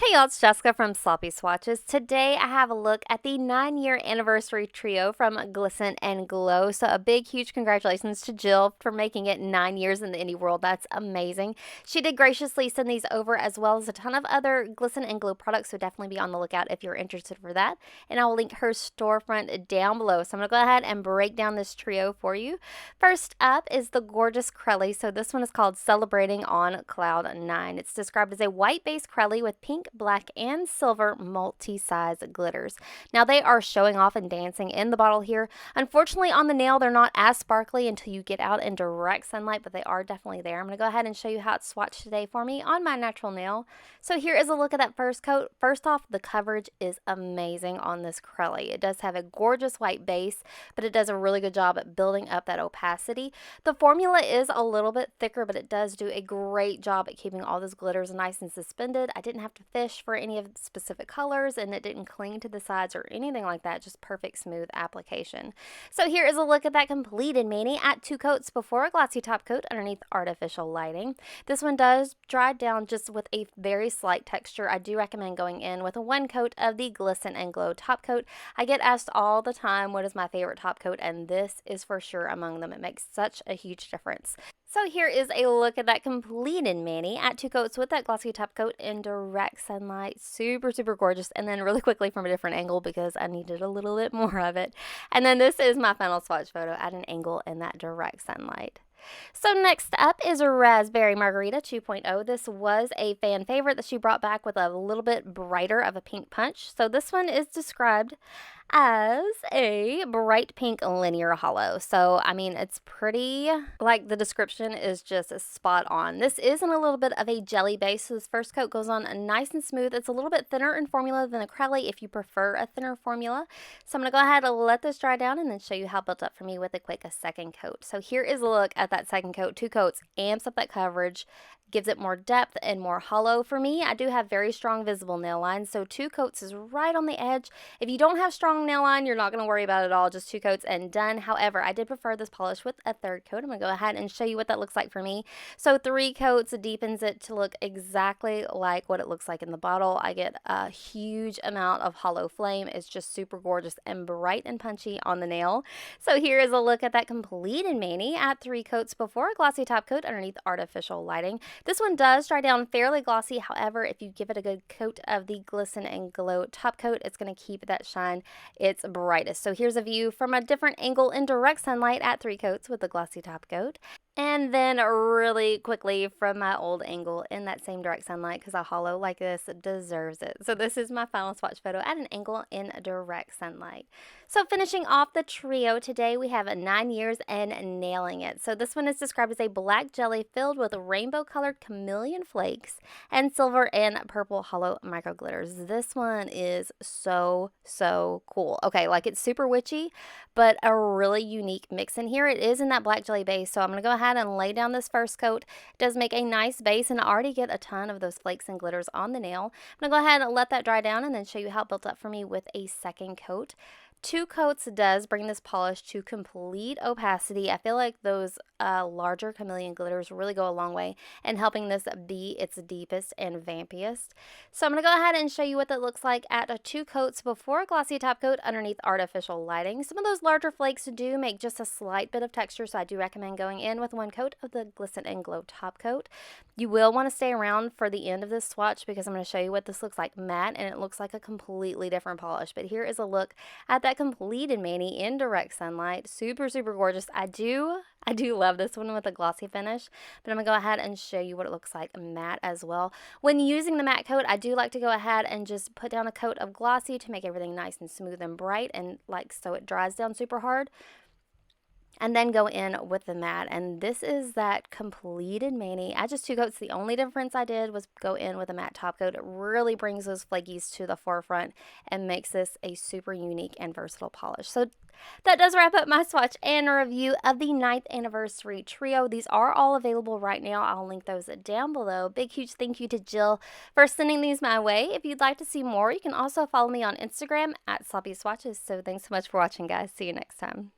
Hey y'all, it's Jessica from Sloppy Swatches. Today I have a look at the 9-year anniversary trio from Glisten and Glow. So a big, huge congratulations to Jill for making it 9 years in the indie world. That's amazing. She did graciously send these over as well as a ton of other Glisten and Glow products, so definitely be on the lookout if you're interested for that. And I will link her storefront down below. So I'm going to go ahead and break down this trio for you. First up is the gorgeous Crelly. So this one is called Celebrating on Cloud 9. It's described as a white base Crelly with pink, black, and silver multi-size glitters. Now they are showing off and dancing in the bottle here. Unfortunately, on the nail, they're not as sparkly until you get out in direct sunlight, but they are definitely there. I'm going to go ahead and show you how it's swatched today for me on my natural nail. So here is a look at that first coat. First off, the coverage is amazing on this Crelly. It does have a gorgeous white base, but it does a really good job at building up that opacity. The formula is a little bit thicker, but it does do a great job at keeping all those glitters nice and suspended. I didn't have to fish for any of the specific colors, and it didn't cling to the sides or anything like that. Just perfect smooth application. So here is a look at that completed mani at 2 coats before a glossy top coat underneath artificial lighting. This one does dry down just with a very slight texture. I do recommend going in with a 1 coat of the Glisten and Glow top coat. I get asked all the time what is my favorite top coat, and this is for sure among them. It makes such a huge difference. So here is a look at that completed mani at 2 coats with that glossy top coat in direct sunlight. Super, super gorgeous. And then really quickly from a different angle because I needed a little bit more of it. And then this is my final swatch photo at an angle in that direct sunlight. So next up is Raspberry Margarita 2.0. This was a fan favorite that she brought back with a little bit brighter of a pink punch. So this one is described as a bright pink linear hollow. So, I mean, it's pretty, like the description is just spot on. This is in a little bit of a jelly base, so this first coat goes on nice and smooth. It's a little bit thinner in formula than a Crelly if you prefer a thinner formula. So I'm going to go ahead and let this dry down and then show you how it built up for me with a quick second coat. So here is a look at that second coat. 2 coats amps up that coverage, gives it more depth and more hollow. For me, I do have very strong visible nail lines, so 2 coats is right on the edge. If you don't have strong nail line, you're not going to worry about it at all. Just 2 coats and done. However, I did prefer this polish with a 3rd coat. I'm going to go ahead and show you what that looks like for me. So 3 coats deepens it to look exactly like what it looks like in the bottle. I get a huge amount of hollow flame. It's just super gorgeous and bright and punchy on the nail. So here is a look at that completed mani at 3 coats before a glossy top coat underneath artificial lighting. This one does dry down fairly glossy. However, if you give it a good coat of the Glisten and Glow top coat, it's going to keep that shine its brightest. So here's a view from a different angle in direct sunlight at 3 coats with the glossy top coat. And then really quickly from my old angle in that same direct sunlight, because a hollow like this deserves it. So this is my final swatch photo at an angle in direct sunlight. So finishing off the trio today, we have 9 years and nailing it. So this one is described as a black jelly filled with rainbow colored chameleon flakes and silver and purple hollow micro glitters. This one is so cool. Okay, like it's super witchy, but a really unique mix in here. It is in that black jelly base, so I'm going to go ahead and lay down this first coat. It does make a nice base, and I already get a ton of those flakes and glitters on the nail. I'm going to go ahead and let that dry down and then show you how it built up for me with a second coat. 2 coats does bring this polish to complete opacity. I feel like those larger chameleon glitters really go a long way in helping this be its deepest and vampiest. So I'm going to go ahead and show you what that looks like at 2 coats before a glossy top coat underneath artificial lighting. Some of those larger flakes do make just a slight bit of texture, so I do recommend going in with 1 coat of the Glisten and Glow top coat. You will want to stay around for the end of this swatch because I'm going to show you what this looks like matte, and it looks like a completely different polish. But here is a look at that completed mani in direct sunlight. Super gorgeous. I do love this one with a glossy finish, but I'm gonna go ahead and show you what it looks like matte as well. When using the matte coat, I do like to go ahead and just put down a coat of glossy to make everything nice and smooth and bright, and like so it dries down super hard, and then go in with the matte. And this is that completed mani at just 2 coats. The only difference I did was go in with a matte top coat. It really brings those flakies to the forefront and makes this a super unique and versatile polish. So that does wrap up my swatch and review of the 9th anniversary trio. These are all available right now. I'll link those down below. Big huge thank you to Jill for sending these my way. If you'd like to see more, you can also follow me on Instagram at Sloppy Swatches. So thanks so much for watching, guys. See you next time.